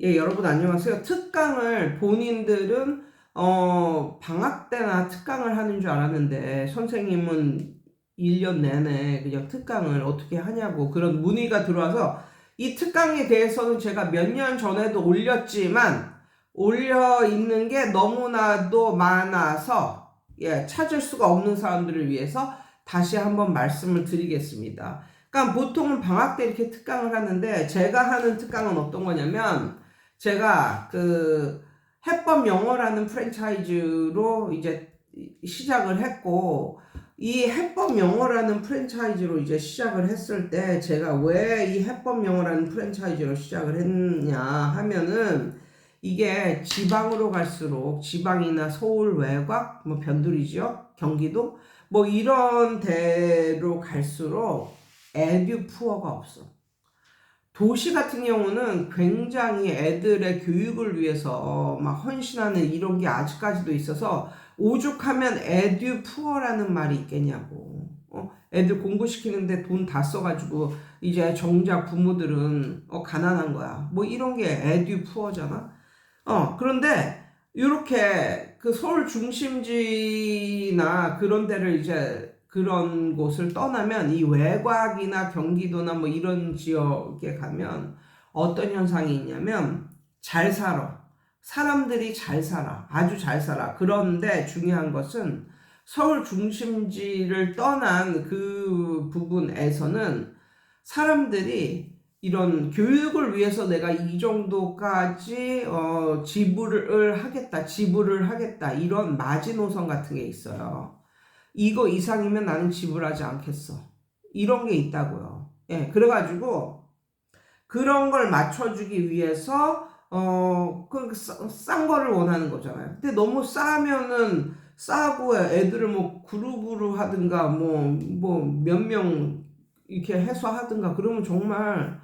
예, 여러분 안녕하세요. 특강을 본인들은 방학 때나 특강을 하는 줄 알았는데 선생님은 1년 내내 그냥 특강을 어떻게 하냐고 그런 문의가 들어와서 이 특강에 대해서는 제가 몇 년 전에도 올렸지만 올려 있는 게 너무나도 많아서 찾을 수가 없는 사람들을 위해서 다시 한번 말씀을 드리겠습니다. 그러니까 보통은 방학 때 이렇게 특강을 하는데 제가 하는 특강은 어떤 거냐면 제가 그 해법 영어라는 프랜차이즈로 이제 시작을 했고, 이 해법 영어라는 프랜차이즈로 이제 시작을 했을 때 제가 왜 이 해법 영어라는 프랜차이즈로 시작을 했냐 하면은 이게 지방으로 갈수록 지방이나 서울 외곽 뭐 변두리 지역 경기도 뭐 이런 데로 갈수록 에듀 푸어가 없어. 도시 같은 경우는 굉장히 애들의 교육을 위해서 막 헌신하는 이런 게 아직까지도 있어서 오죽하면 에듀 푸어라는 말이 있겠냐고. 애들 공부시키는데 돈 다 써가지고 이제 정작 부모들은 가난한 거야. 뭐 이런 게 에듀 푸어잖아. 그런데 이렇게 그 서울 중심지나 그런 데를 이제 그런 곳을 떠나면 이 외곽이나 경기도나 뭐 이런 지역에 가면 어떤 현상이 있냐면 잘 살아. 사람들이 잘 살아. 아주 잘 살아. 그런데 중요한 것은 서울 중심지를 떠난 그 부분에서는 사람들이 이런 교육을 위해서 내가 이 정도까지 지불을 하겠다 이런 마지노선 같은 게 있어요. 이거 이상이면 나는 지불하지 않겠어. 이런 게 있다고요. 예, 그래가지고 그런 걸 맞춰주기 위해서 싼 거를 원하는 거잖아요. 근데 너무 싸면은 싸고 애들을 뭐 그룹으로 하든가 뭐 몇 명 이렇게 해서 하든가 그러면 정말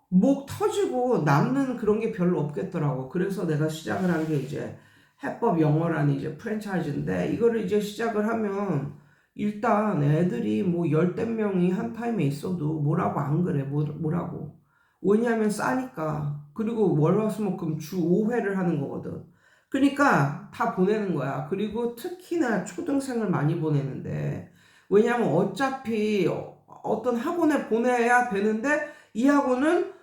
목 터지고 남는 그런 게 별로 없겠더라고. 그래서 내가 시작을 한 게 이제 해법 영어라는 이제 프랜차이즈인데 이거를 이제 시작을 하면 일단 애들이 뭐 열댓 명이 한 타임에 있어도 뭐라고 안 그래. 뭐라고. 왜냐하면 싸니까. 그리고 월화수목금 주 5회를 하는 거거든. 그러니까 다 보내는 거야. 그리고 특히나 초등생을 많이 보내는데 왜냐하면 어차피 어떤 학원에 보내야 되는데 이 학원은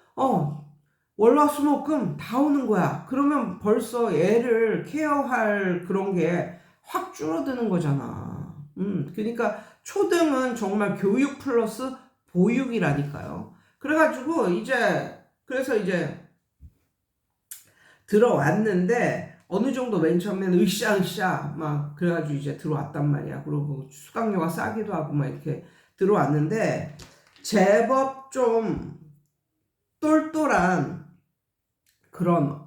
월화수목금 다 오는 거야. 그러면 벌써 애를 케어할 그런 게 확 줄어드는 거잖아. 그러니까 초등은 정말 교육 플러스 보육이라니까요. 그래가지고 그래서 이제 들어왔는데 어느 정도 맨 처음에는 으쌰으쌰 막 그래가지고 이제 들어왔단 말이야. 그리고 수강료가 싸기도 하고 막 이렇게 들어왔는데 제법 좀 똘똘한 그런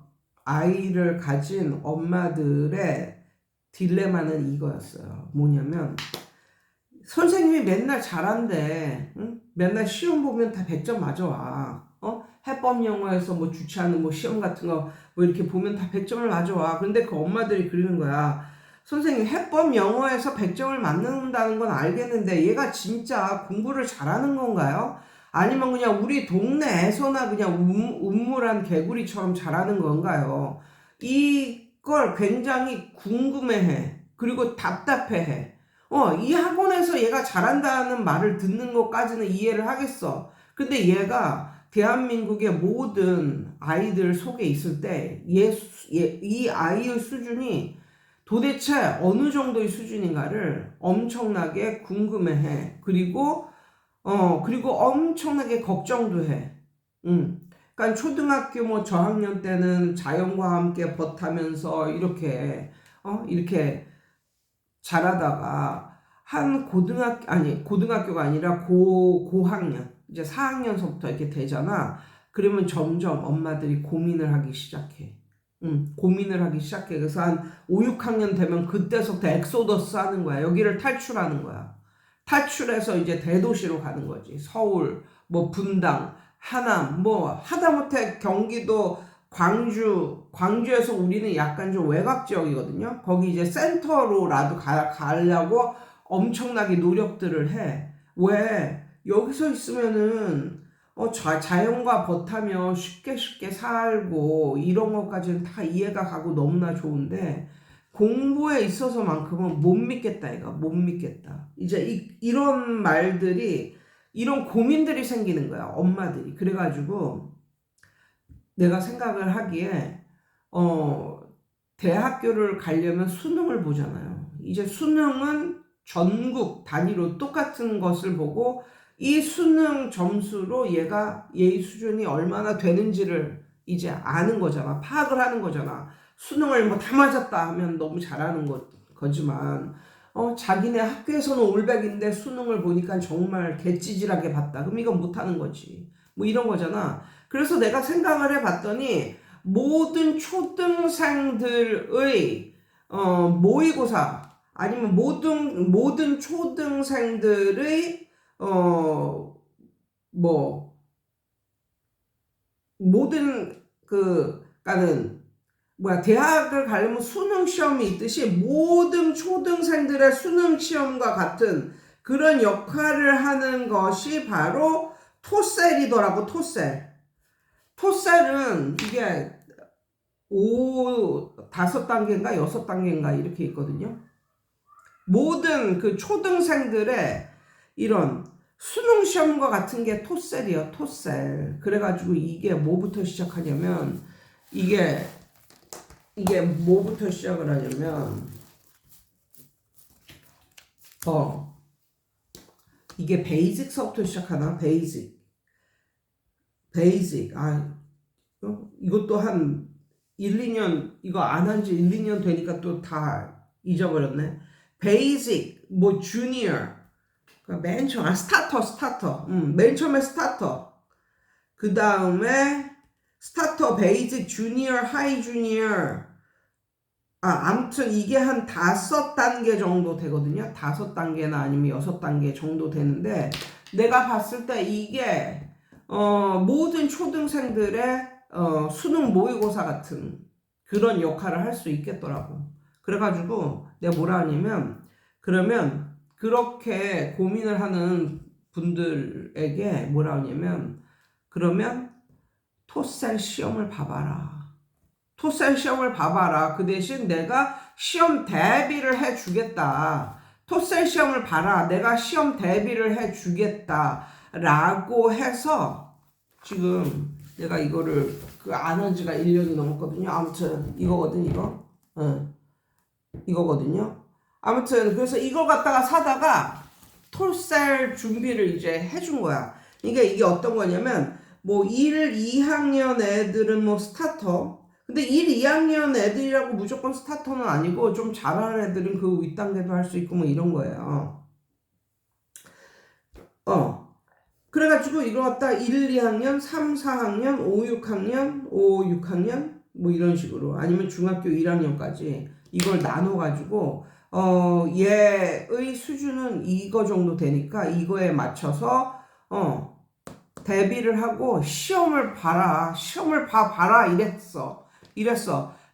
아이를 가진 엄마들의 딜레마는 이거였어요. 뭐냐면 선생님이 맨날 잘한대. 응? 맨날 시험 보면 다 100점 맞아와. 해법 영어에서 뭐 주최하는 뭐 시험 같은 거 뭐 이렇게 보면 다 100점을 맞아와. 그런데 그 엄마들이 그러는 거야. 선생님 해법 영어에서 100점을 맞는다는 건 알겠는데 얘가 진짜 공부를 잘하는 건가요? 아니면 그냥 우리 동네에서나 그냥 우물한 개구리처럼 잘하는 건가요? 이걸 굉장히 궁금해해. 그리고 답답해해. 이 학원에서 얘가 잘한다는 말을 듣는 것까지는 이해를 하겠어. 근데 얘가 대한민국의 모든 아이들 속에 있을 때, 이 아이의 수준이 도대체 어느 정도의 수준인가를 엄청나게 궁금해해. 그리고 엄청나게 걱정도 해. 그러니까 초등학교 뭐 저학년 때는 자연과 함께 벗하면서 이렇게 잘하다가 고등학교가 아니라 고학년, 이제 4학년서부터 이렇게 되잖아. 그러면 점점 엄마들이 고민을 하기 시작해. 고민을 하기 시작해. 그래서 한 5, 6학년 되면 그때서부터 엑소더스 하는 거야. 여기를 탈출하는 거야. 탈출해서 이제 대도시로 가는 거지. 서울, 뭐 분당, 하남, 뭐 하다못해 경기도 광주에서 우리는 약간 좀 외곽 지역이거든요. 거기 이제 센터로라도 가려고 엄청나게 노력들을 해. 왜? 여기서 있으면은 자연과 벗하며 쉽게 쉽게 살고 이런 것까지는 다 이해가 가고 너무나 좋은데 공부에 있어서만큼은 못 믿겠다 이거 못 믿겠다. 이제 이런 말들이 이런 고민들이 생기는 거야 엄마들이. 그래가지고 내가 생각을 하기에 대학교를 가려면 수능을 보잖아요. 이제 수능은 전국 단위로 똑같은 것을 보고 이 수능 점수로 얘의 수준이 얼마나 되는지를 이제 아는 거잖아. 파악을 하는 거잖아. 수능을 뭐 다 맞았다 하면 너무 잘하는 거지만 자기네 학교에서는 올백인데 수능을 보니까 정말 개찌질하게 봤다. 그럼 이건 못하는 거지. 뭐 이런 거잖아. 그래서 내가 생각을 해봤더니 모든 초등생들의 모의고사 아니면 모든 초등생들의 뭐 모든 그니까는 대학을 가려면 수능 시험이 있듯이 모든 초등생들의 수능 시험과 같은 그런 역할을 하는 것이 바로 토셀이더라고. 토셀은 이게 5단계인가 6단계인가 이렇게 있거든요. 모든 그 초등생들의 이런 수능 시험과 같은 게 토셀이에요. 토셀. 그래가지고 이게 뭐부터 시작하냐면 이게 뭐부터 시작을 하냐면 이게 베이직서부터 시작하나? 베이직. 이것도 한 1, 2년 이거 안 한 지 1, 2년 되니까 또 다 잊어버렸네. 베이직, 뭐 주니어, 맨 처음 스타터, 맨 처음에 스타터, 그 다음에 스타터, 베이직, 주니어, 하이 주니어. 아무튼 이게 한 5단계 정도 되거든요. 5단계나 아니면 6단계 정도 되는데 내가 봤을 때 이게 모든 초등생들의 수능 모의고사 같은 그런 역할을 할 수 있겠더라고. 그래가지고 내가 뭐라 하냐면 그러면 그렇게 고민을 하는 분들에게 뭐라 하냐면 그러면 토셀 시험을 봐봐라. 토셀 시험을 봐봐라. 그 대신 내가 시험 대비를 해주겠다. 토셀 시험을 봐라. 내가 시험 대비를 해주겠다. 라고 해서 지금 내가 이거를 안 한 지가 1년이 넘었거든요. 아무튼 이거거든 이거. 이거거든요. 아무튼 그래서 이걸 갖다가 사다가 토셀 준비를 이제 해준 거야. 이게 어떤 거냐면 뭐 1, 2학년 애들은 뭐 스타터. 근데 1, 2학년 애들이라고 무조건 스타터는 아니고 좀 잘하는 애들은 그 윗단계도 할 수 있고 뭐 이런 거예요. 그래가지고 이거 갖다 1, 2학년, 3, 4학년, 5, 6학년, 5, 6학년 뭐 이런 식으로 아니면 중학교 1학년까지 이걸 나눠가지고 얘의 수준은 이거 정도 되니까 이거에 맞춰서 대비를 하고 시험을 봐라. 시험을 봐라 이랬어.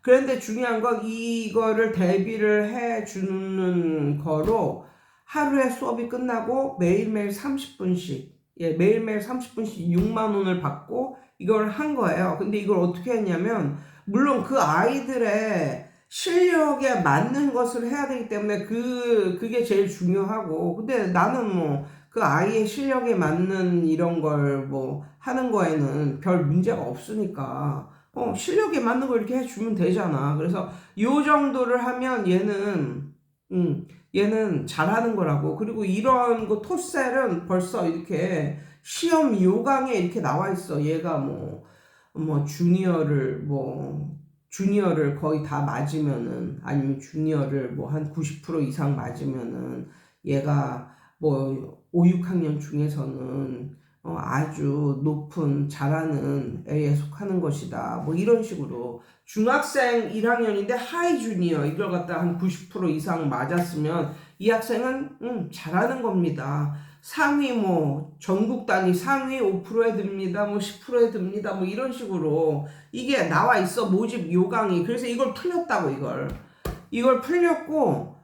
그런데 중요한 건 이거를 대비를 해주는 거로 하루에 수업이 끝나고 매일매일 30분씩 매일매일 30분씩 6만 원을 받고 이걸 한 거예요. 근데 이걸 어떻게 했냐면 물론 그 아이들의 실력에 맞는 것을 해야 되기 때문에 그게 제일 중요하고 근데 나는 뭐 그 아이의 실력에 맞는 이런 걸 뭐 하는 거에는 별 문제가 없으니까 실력에 맞는 걸 이렇게 해주면 되잖아. 그래서 요 정도를 하면 얘는 잘하는 거라고. 그리고 이런 거 토셀은 벌써 이렇게 시험 요강에 이렇게 나와 있어. 얘가 뭐 주니어를 거의 다 맞으면은 아니면 주니어를 뭐 한 90% 이상 맞으면은 얘가 뭐 5, 6학년 중에서는 아주 높은 잘하는 애에 속하는 것이다. 뭐 이런 식으로 중학생 1학년인데 하이 주니어 이걸 갖다 한 90% 이상 맞았으면 이 학생은 잘하는 겁니다. 상위 뭐 전국 단위 상위 5%에 듭니다. 뭐 10%에 듭니다. 뭐 이런 식으로 이게 나와 있어. 모집 요강이. 그래서 이걸 풀렸다고 이걸 풀렸고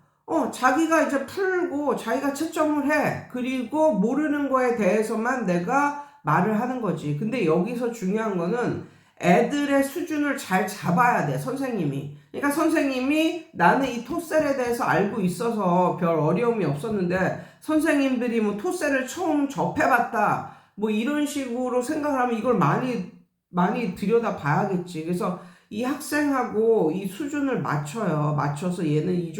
자기가 이제 풀고 자기가 채점을 해. 그리고 모르는 거에 대해서만 내가 말을 하는 거지. 근데 여기서 중요한 거는 애들의 수준을 잘 잡아야 돼, 선생님이. 그러니까 선생님이 나는 이 토셀에 대해서 알고 있어서 별 어려움이 없었는데 선생님들이 뭐 토셀을 처음 접해봤다 뭐 이런 식으로 생각을 하면 이걸 많이 들여다 봐야겠지. 그래서 이 학생하고 이 수준을 맞춰서 얘는 이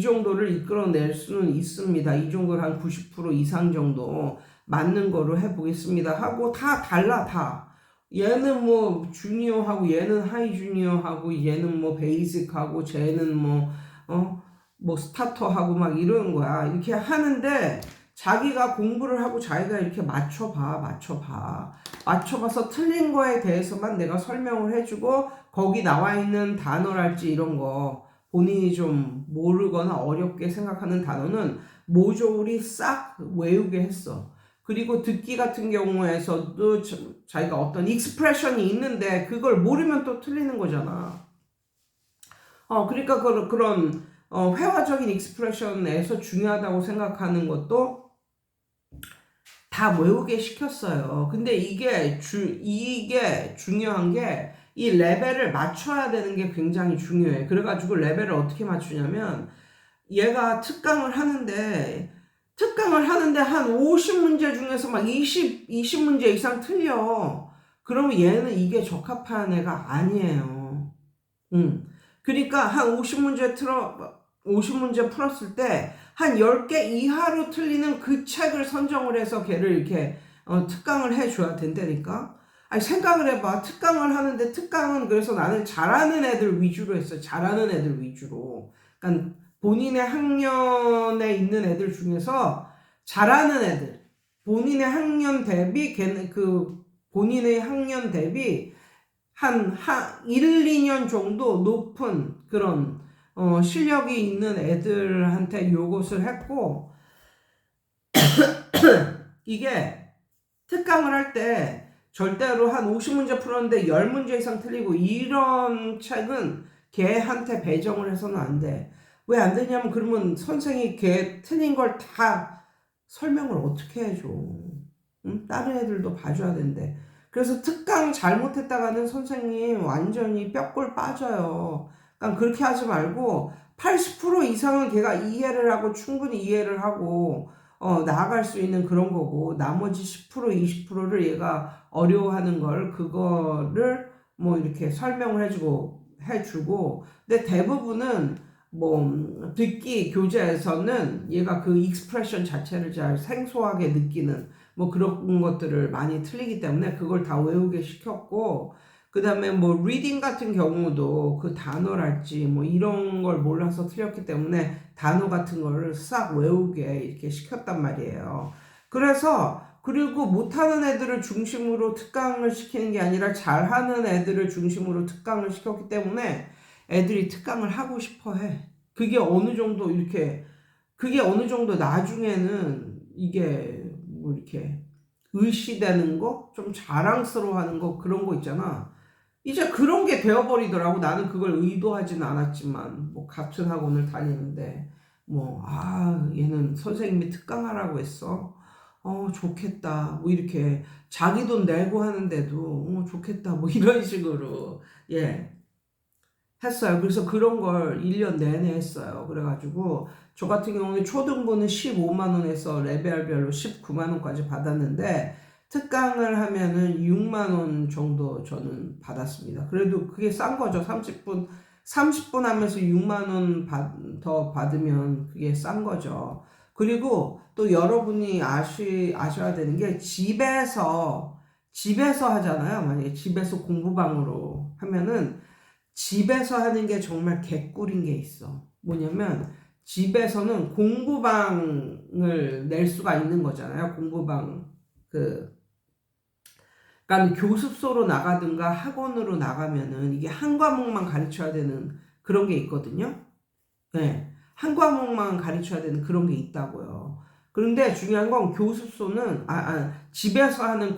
정도를 이끌어낼 수는 있습니다. 이 정도를 한 90% 이상 정도 맞는 거로 해보겠습니다 하고 다 달라 다. 얘는 뭐 주니어하고 얘는 하이 주니어하고 얘는 뭐 베이직하고 쟤는 뭐 스타터하고 막 이러는 거야. 이렇게 하는데 자기가 공부를 하고 자기가 이렇게 맞춰봐서 틀린 거에 대해서만 내가 설명을 해주고 거기 나와 있는 단어랄지 이런 거 본인이 좀 모르거나 어렵게 생각하는 단어는 모조리 싹 외우게 했어. 그리고 듣기 같은 경우에서도 자기가 어떤 익스프레션이 있는데 그걸 모르면 또 틀리는 거잖아. 그러니까 그런 회화적인 익스프레션에서 중요하다고 생각하는 것도 다 외우게 시켰어요. 근데 이게 중요한 게 이 레벨을 맞춰야 되는 게 굉장히 중요해. 그래가지고 레벨을 어떻게 맞추냐면 얘가 특강을 하는데 한 50문제 중에서 막 20문제 이상 틀려. 그러면 얘는 이게 적합한 애가 아니에요. 그러니까 한 50문제 풀었을 때 한 10개 이하로 틀리는 그 책을 선정을 해서 걔를 이렇게 특강을 해줘야 된다니까. 아니 생각을 해봐. 특강을 하는데 특강은 그래서 나는 잘하는 애들 위주로 했어요. 잘하는 애들 위주로. 그러니까 본인의 학년에 있는 애들 중에서 잘하는 애들, 본인의 학년 대비 본인의 학년 대비 한 1, 2년 정도 높은 그런 실력이 있는 애들한테 요것을 했고 이게 특강을 할 때 절대로 한 50문제 풀었는데 10문제 이상 틀리고 이런 책은 걔한테 배정을 해서는 안 돼. 왜 안 되냐면 그러면 선생이 걔 틀린 걸 다 설명을 어떻게 해줘. 응? 다른 애들도 봐줘야 된대. 그래서 특강 잘못했다가는 선생님 완전히 뼈골 빠져요. 그러니까 그렇게 하지 말고 80% 이상은 걔가 이해를 하고 충분히 이해를 하고 나아갈 수 있는 그런 거고 나머지 10% 20%를 얘가 어려워하는 그거를 뭐 이렇게 설명을 해주고 근데 대부분은 뭐 듣기 교재에서는 얘가 그 익스프레션 자체를 잘 생소하게 느끼는 뭐 그런 것들을 많이 틀리기 때문에 그걸 다 외우게 시켰고 그 다음에 뭐 리딩 같은 경우도 그 단어랄지 뭐 이런 걸 몰라서 틀렸기 때문에 단어 같은 거를 싹 외우게 이렇게 시켰단 말이에요. 그리고 못하는 애들을 중심으로 특강을 시키는 게 아니라 잘하는 애들을 중심으로 특강을 시켰기 때문에 애들이 특강을 하고 싶어 해. 그게 어느 정도 나중에는 이게 뭐 이렇게 의시되는 거, 좀 자랑스러워하는 거 그런 거 있잖아. 이제 그런 게 되어버리더라고. 나는 그걸 의도하진 않았지만 뭐 같은 학원을 다니는데 얘는 선생님이 특강하라고 했어. 좋겠다. 뭐 이렇게 자기 돈 내고 하는데도 좋겠다. 뭐 이런 식으로 했어요. 그래서 그런 걸 1년 내내 했어요. 그래가지고 저 같은 경우는 초등부는 15만 원에서 레벨별로 19만 원까지 받았는데 특강을 하면은 6만 원 정도 저는 받았습니다. 그래도 그게 싼 거죠. 30분 하면서 6만 원 더 받으면 그게 싼 거죠. 그리고 또 여러분이 아셔야 되는 게 집에서 하잖아요. 만약에 집에서 공부방으로 하면은 집에서 하는 게 정말 개꿀인 게 있어. 뭐냐면 집에서는 공부방을 낼 수가 있는 거잖아요. 그러니까 교습소로 나가든가 학원으로 나가면은 이게 한 과목만 가르쳐야 되는 그런 게 있거든요. 네. 한 과목만 가르쳐야 되는 그런 게 있다고요. 그런데 중요한 건 교습소는 집에서 하는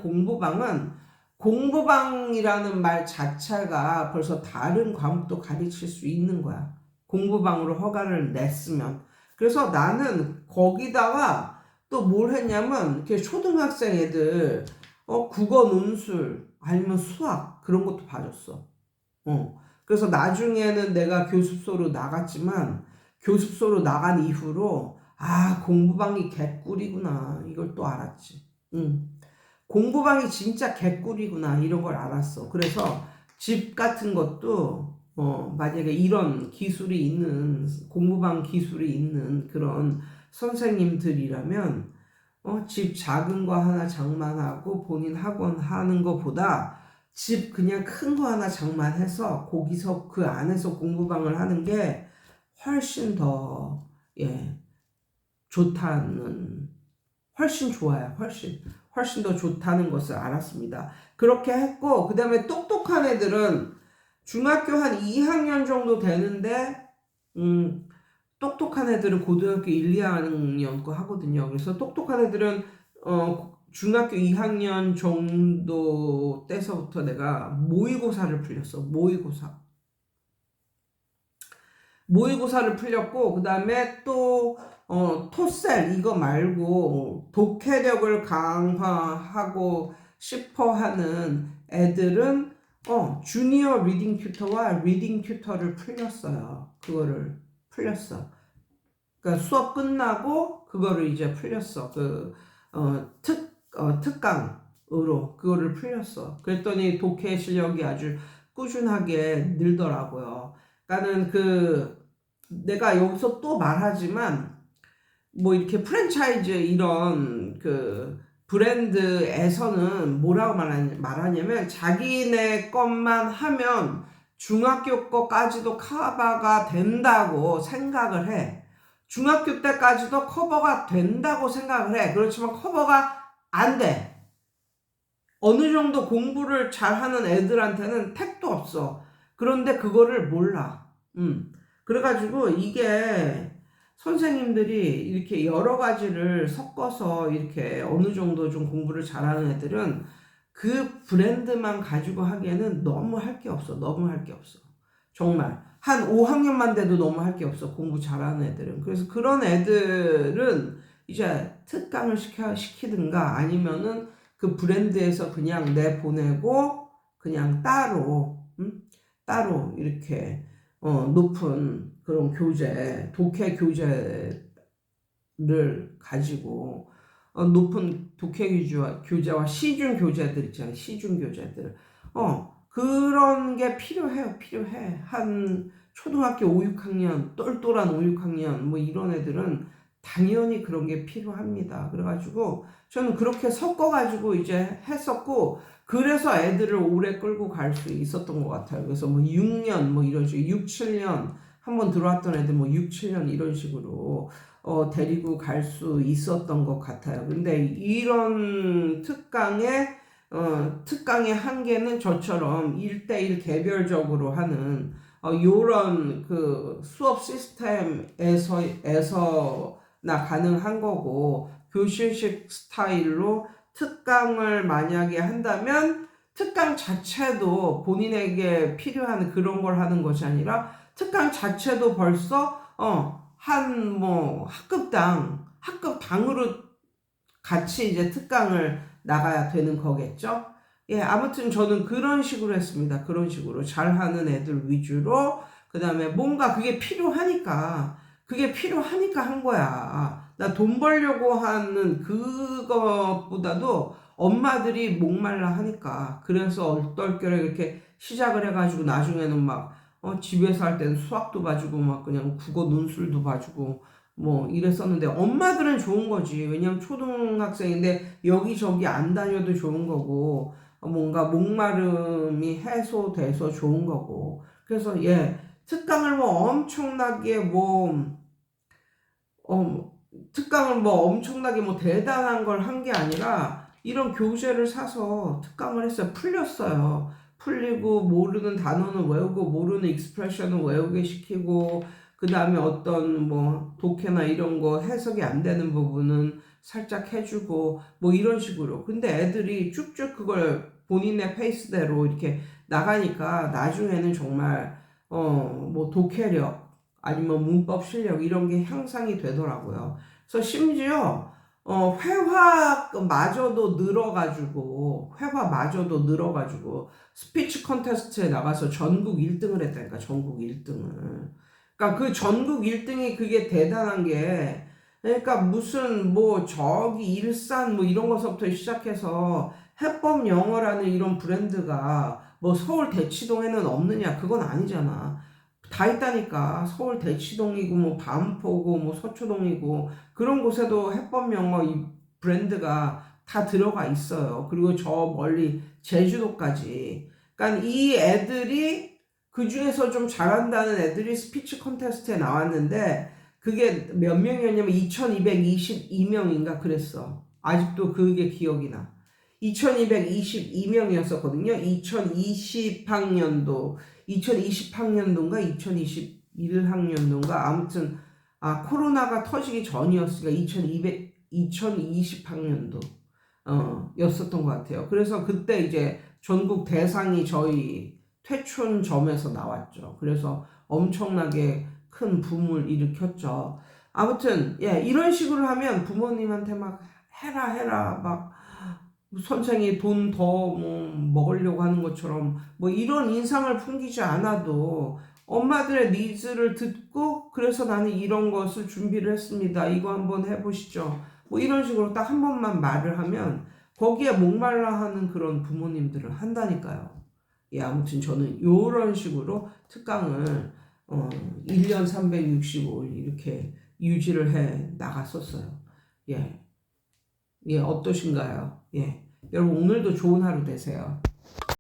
공부방이라는 말 자체가 벌써 다른 과목도 가르칠 수 있는 거야. 공부방으로 허가를 냈으면. 그래서 나는 거기다가 또 뭘 했냐면 이렇게 초등학생 애들 국어 논술 아니면 수학 그런 것도 봐줬어. 그래서 나중에는 내가 교습소로 나갔지만 교습소로 나간 이후로 공부방이 개꿀이구나 이걸 또 알았지. 공부방이 진짜 개꿀이구나 이런 걸 알았어. 그래서 집 같은 것도 만약에 이런 기술이 있는 공부방 기술이 있는 그런 선생님들이라면 집 작은 거 하나 장만하고 본인 학원 하는 것보다 집 그냥 큰 거 하나 장만해서 거기서 그 안에서 공부방을 하는 게 훨씬 더 좋다는 훨씬 좋아요. 훨씬 더 좋다는 것을 알았습니다. 그렇게 했고 그 다음에 똑똑한 애들은 중학교 한 2학년 정도 되는데 똑똑한 애들은 고등학교 1, 2학년 거 하거든요. 그래서 똑똑한 애들은 중학교 2학년 정도 때서부터 내가 모의고사를 풀렸어. 모의고사를 풀렸고 그 다음에 또 토셀 이거 말고 독해력을 강화하고 싶어 하는 애들은 주니어 리딩 튜터와 리딩 튜터를 풀렸어요. 그거를 풀렸어. 그러니까 수업 끝나고 그거를 이제 풀렸어. 특강으로 그거를 풀렸어. 그랬더니 독해 실력이 아주 꾸준하게 늘더라고요. 그러니까는 내가 여기서 또 말하지만 뭐 이렇게 프랜차이즈 이런 브랜드에서는 뭐라고 말하냐면 자기네 것만 하면 중학교 거까지도 커버가 된다고 생각을 해. 중학교 때까지도 커버가 된다고 생각을 해. 그렇지만 커버가 안 돼. 어느 정도 공부를 잘하는 애들한테는 택도 없어. 그런데 그거를 몰라. 그래가지고 이게 선생님들이 이렇게 여러 가지를 섞어서 이렇게 어느 정도 좀 공부를 잘하는 애들은 그 브랜드만 가지고 하기에는 너무 할 게 없어. 너무 할 게 없어. 정말. 한 5학년만 돼도 너무 할 게 없어. 공부 잘하는 애들은. 그래서 그런 애들은 이제 특강을 시키든가 아니면은 그 브랜드에서 그냥 내보내고 그냥 따로 이렇게 높은 그런 독해 교재를 가지고 높은 독해 교재와 시중 교재들 있잖아요. 시중 교재들. 그런 게 필요해. 한 초등학교 5, 6학년, 똘똘한 5, 6학년 뭐 이런 애들은 당연히 그런 게 필요합니다. 그래가지고 저는 그렇게 섞어가지고 이제 했었고 그래서 애들을 오래 끌고 갈 수 있었던 것 같아요. 그래서 뭐 6년 뭐 이런 식으로 6, 7년 한번 들어왔던 애들 뭐 6, 7년 이런 식으로 데리고 갈 수 있었던 것 같아요. 근데 이런 특강의 한계는 저처럼 1대1 개별적으로 하는 요런 수업 시스템에서나 가능한 거고 교실식 스타일로 특강을 만약에 한다면 특강 자체도 본인에게 필요한 그런 걸 하는 것이 아니라 특강 자체도 벌써 한 뭐 학급당으로 같이 이제 특강을 나가야 되는 거겠죠. 아무튼 저는 그런 식으로 했습니다. 그런 식으로 잘하는 애들 위주로 그 다음에 뭔가 그게 필요하니까 한 거야. 나 돈 벌려고 하는 그것보다도 엄마들이 목말라 하니까 그래서 얼떨결에 이렇게 시작을 해가지고 나중에는 막 집에서 할 때는 수학도 봐주고 막 그냥 국어 논술도 봐주고 뭐 이랬었는데 엄마들은 좋은 거지. 왜냐면 초등학생인데 여기저기 안 다녀도 좋은 거고 뭔가 목마름이 해소돼서 좋은 거고. 그래서 특강을 뭐 엄청나게 특강을 뭐 엄청나게 뭐 대단한 걸 한 게 아니라 이런 교재를 사서 특강을 했어요. 풀리고 모르는 단어는 외우고 모르는 익스프레션은 외우게 시키고 그 다음에 어떤 뭐 독해나 이런 거 해석이 안 되는 부분은 살짝 해주고 뭐 이런 식으로. 근데 애들이 쭉쭉 그걸 본인의 페이스대로 이렇게 나가니까 나중에는 정말 뭐 독해력 아니면 문법 실력 이런 게 향상이 되더라고요. 그래서 심지어 회화마저도 늘어가지고 스피치 컨테스트에 나가서 전국 1등을 했다니까, 전국 1등을. 그러니까 그 전국 1등이 그게 대단한 게, 그러니까 무슨 뭐 저기 일산 뭐 이런 것부터 시작해서 해법 영어라는 이런 브랜드가 뭐 서울 대치동에는 없느냐? 그건 아니잖아. 다 있다니까. 서울 대치동이고 뭐 반포고 뭐 서초동이고 그런 곳에도 해법 영어 이 브랜드가 다 들어가 있어요. 그리고 저 멀리 제주도까지. 그러니까 이 애들이 그 중에서 좀 잘한다는 애들이 스피치 컨테스트에 나왔는데 그게 몇 명이었냐면 2222명인가 그랬어. 아직도 그게 기억이 나. 2222명이었었거든요. 2020학년도인가 2021학년도인가 아무튼 코로나가 터지기 전이었으니까 2020학년도 였었던 것 같아요. 그래서 그때 이제 전국 대상이 저희 퇴촌점에서 나왔죠. 그래서 엄청나게 큰 붐을 일으켰죠. 아무튼 예, 이런 식으로 하면 부모님한테 막 해라 막 선생이 돈 더 뭐 먹으려고 하는 것처럼 뭐 이런 인상을 풍기지 않아도 엄마들의 니즈를 듣고 그래서 나는 이런 것을 준비를 했습니다. 이거 한번 해보시죠. 뭐 이런 식으로 딱 한 번만 말을 하면 거기에 목말라 하는 그런 부모님들을 한다니까요. 예, 아무튼 저는 이런 식으로 특강을 1년 365일 이렇게 유지를 해 나갔었어요. 예, 예, 어떠신가요? 예, 여러분 오늘도 좋은 하루 되세요.